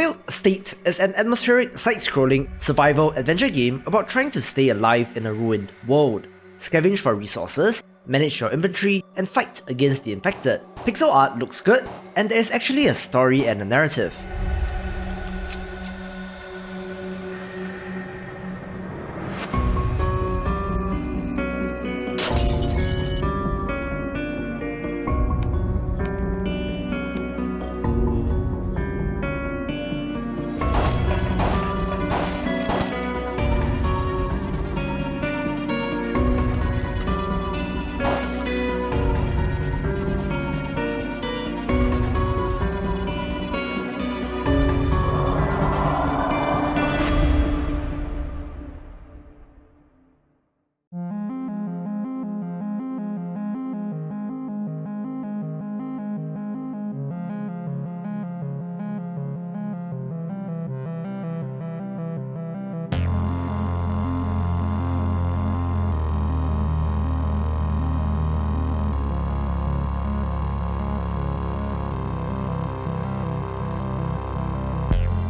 Failed State is an atmospheric side-scrolling survival adventure game about trying to stay alive in a ruined world, scavenge for resources, manage your inventory, and fight against the infected. Pixel art looks good, and there is actually a story and a narrative.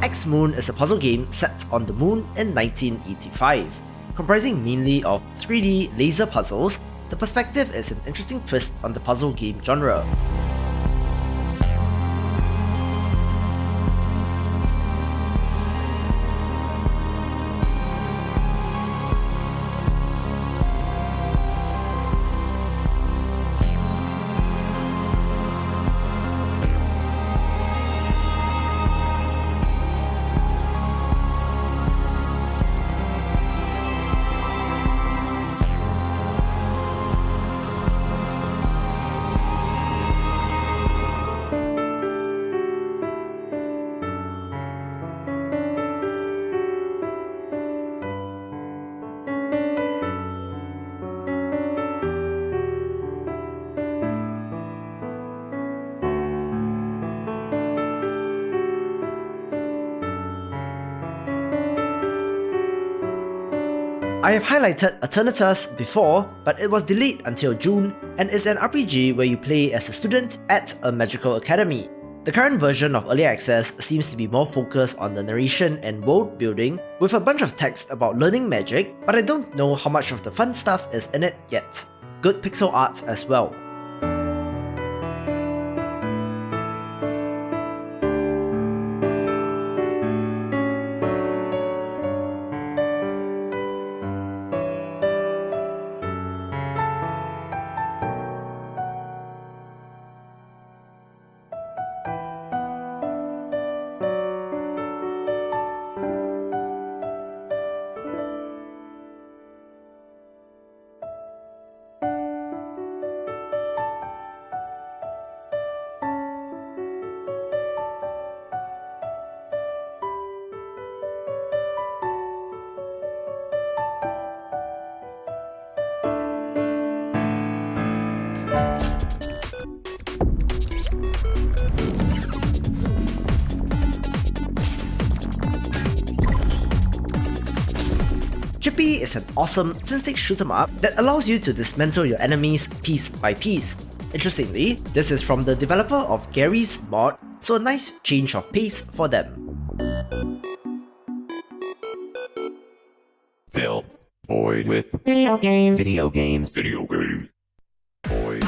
xMoon is a puzzle game set on the moon in 1985. Comprising mainly of 3D laser puzzles, the perspective is an interesting twist on the puzzle game genre. I have highlighted Aeternitas before, but it was delayed until June and is an RPG where you play as a student at a magical academy. The current version of Early Access seems to be more focused on the narration and world building, with a bunch of text about learning magic, but I don't know how much of the fun stuff is in it yet. Good pixel art as well. Chippy is an awesome twin-stick shoot-'em-up that allows you to dismantle your enemies piece by piece. Interestingly, this is from the developer of Gary's mod, so a nice change of pace for them. Fill void with Video games. video games. Void.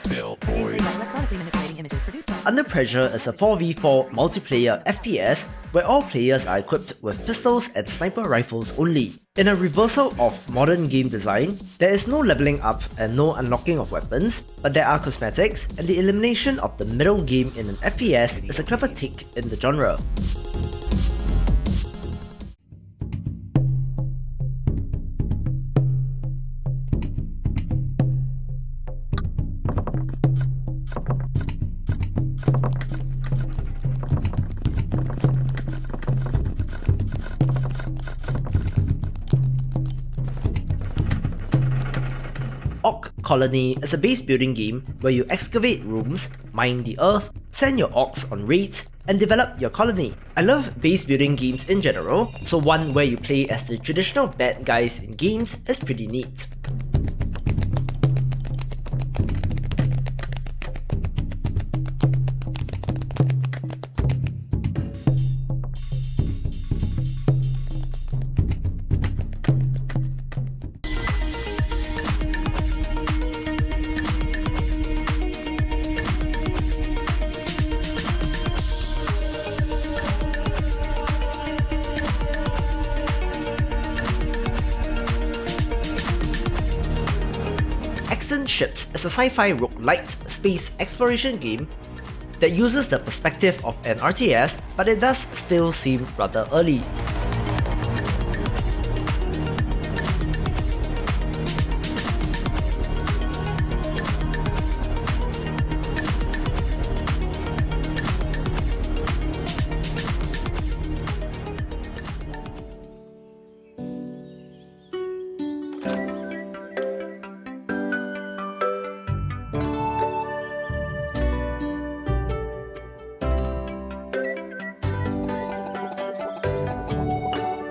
Fill void. Electronically manipulating images produced by Under Pressure is a 4v4 multiplayer FPS where all players are equipped with pistols and sniper rifles only. In a reversal of modern game design, there is no leveling up and no unlocking of weapons, but there are cosmetics, and the elimination of the middle game in an FPS is a clever take in the genre. Orc Colony is a base building game where you excavate rooms, mine the earth, send your orcs on raids, and develop your colony. I love base building games in general, so one where you play as the traditional bad guys in games is pretty neat. Axan Ships is a sci-fi roguelite space exploration game that uses the perspective of an RTS, but it does still seem rather early.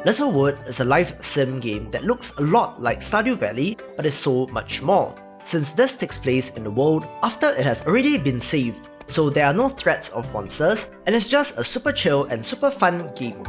Littlewood is a life sim game that looks a lot like Stardew Valley, but is so much more, since this takes place in the world after it has already been saved, so there are no threats of monsters, and it's just a super chill and super fun game.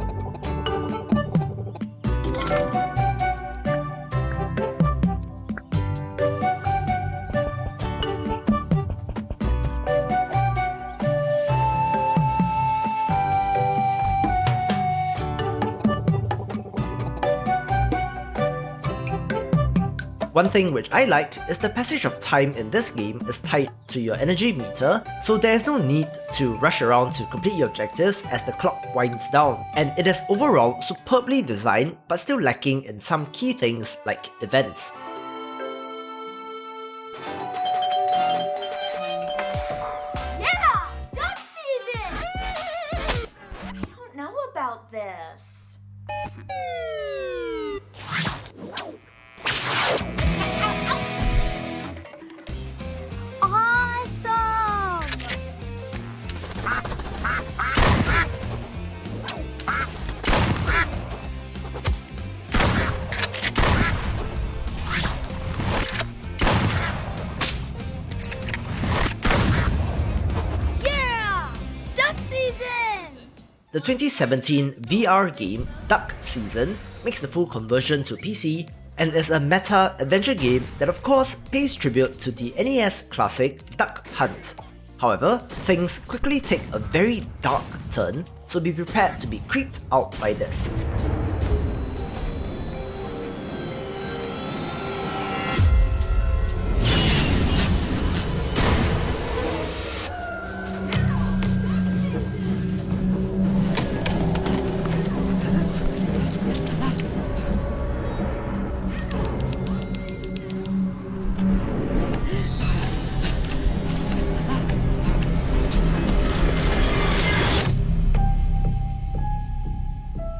One thing which I like is the passage of time in this game is tied to your energy meter, so there is no need to rush around to complete your objectives as the clock winds down, and it is overall superbly designed but still lacking in some key things like events. Yeah! Duck season! I don't know about this. The 2017 VR game Duck Season makes the full conversion to PC and is a meta adventure game that of course pays tribute to the NES classic Duck Hunt. However, things quickly take a very dark turn, so be prepared to be creeped out by this.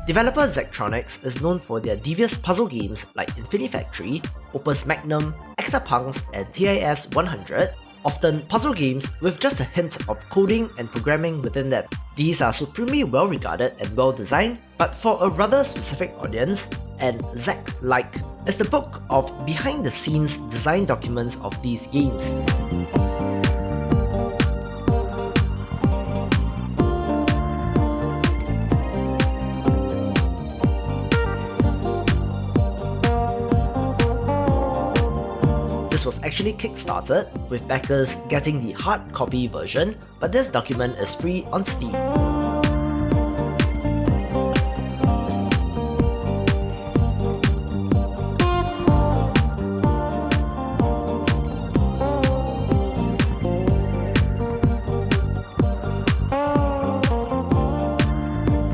Developer Zachtronics is known for their devious puzzle games like Infinifactory, Opus Magnum, Exapunks, and TIS 100, often puzzle games with just a hint of coding and programming within them. These are supremely well regarded and well designed, but for a rather specific audience, and Zach-like is the book of behind the scenes design documents of these games. This was actually kickstarted, with backers getting the hard copy version, but this document is free on Steam.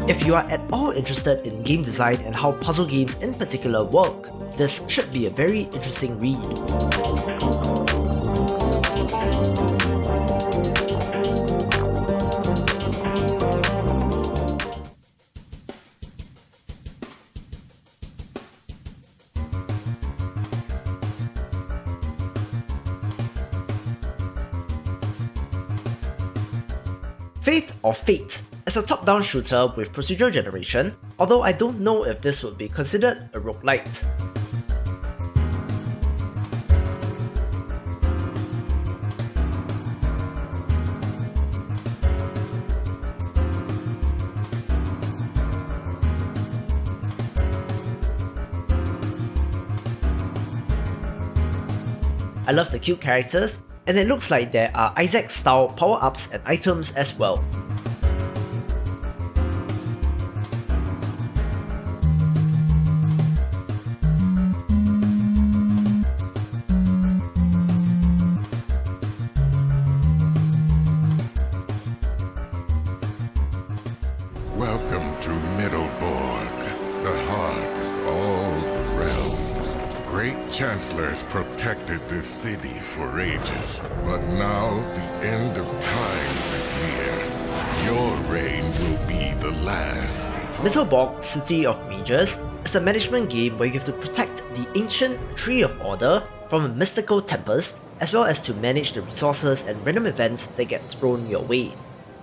If you are at all interested in game design and how puzzle games in particular work, this should be a very interesting read. Faith or Fate is a top-down shooter with procedural generation, although I don't know if this would be considered a roguelite. I love the cute characters, and it looks like there are Isaac-style power-ups and items as well. Welcome to Mittelborg, the heart of all the realms. Great chancellors protected this city for ages, but now the end of times is near. Your reign will be the last. Mittelborg, City of Mages, is a management game where you have to protect the ancient Tree of Order from a mystical tempest, as well as to manage the resources and random events that get thrown your way.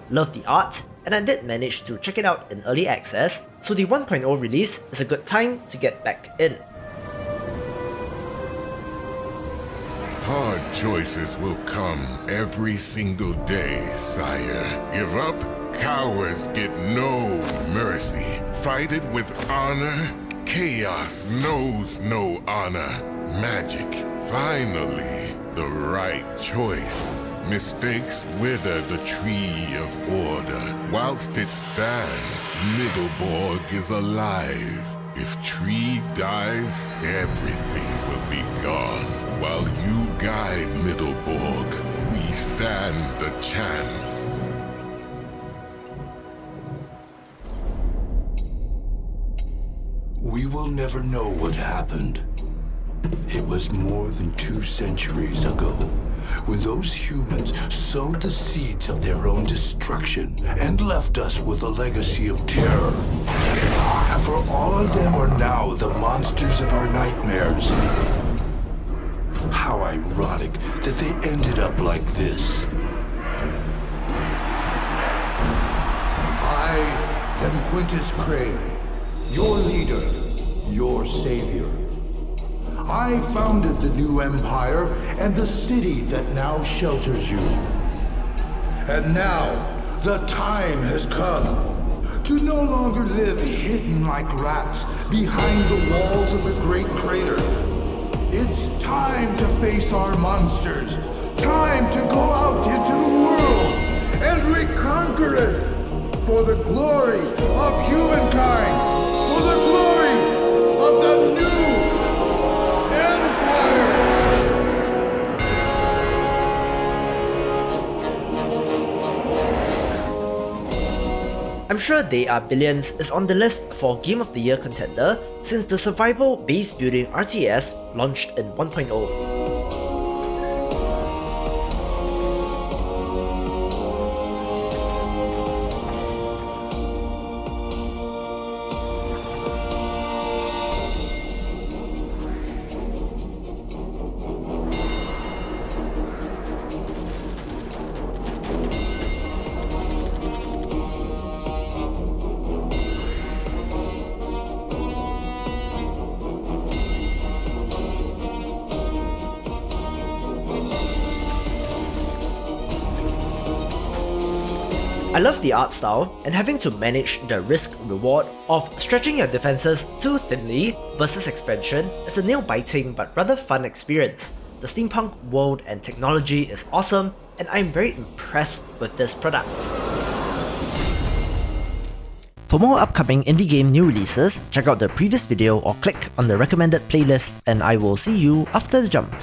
Love the art, and I did manage to check it out in early access, so the 1.0 release is a good time to get back in. Hard choices will come every single day, sire. Give up? Cowards get no mercy. Fight it with honor? Chaos knows no honor. Magic, finally, the right choice. Mistakes wither the tree of order. Whilst it stands, Mittelborg is alive. If tree dies, everything will be gone. While you guide Mittelborg, we stand the chance. We will never know what happened. It was more than 2 centuries ago, when those humans sowed the seeds of their own destruction and left us with a legacy of terror. For all of them are now the monsters of our nightmares. How ironic that they ended up like this. I am Quintus Crane, your leader, your savior. I founded the new empire and the city that now shelters you. And now, the time has come to no longer live hidden like rats behind the walls of the great crater. It's time to face our monsters. Time to go out into the world and reconquer it. For the glory of humankind. For the glory of the new empire. I'm sure They Are Billions is on the list for Game of the Year contender since the survival base building RTS launched in 1.0. I love the art style and having to manage the risk-reward of stretching your defenses too thinly versus expansion is a nail-biting but rather fun experience. The steampunk world and technology is awesome and I'm very impressed with this product. For more upcoming indie game new releases, check out the previous video or click on the recommended playlist and I will see you after the jump.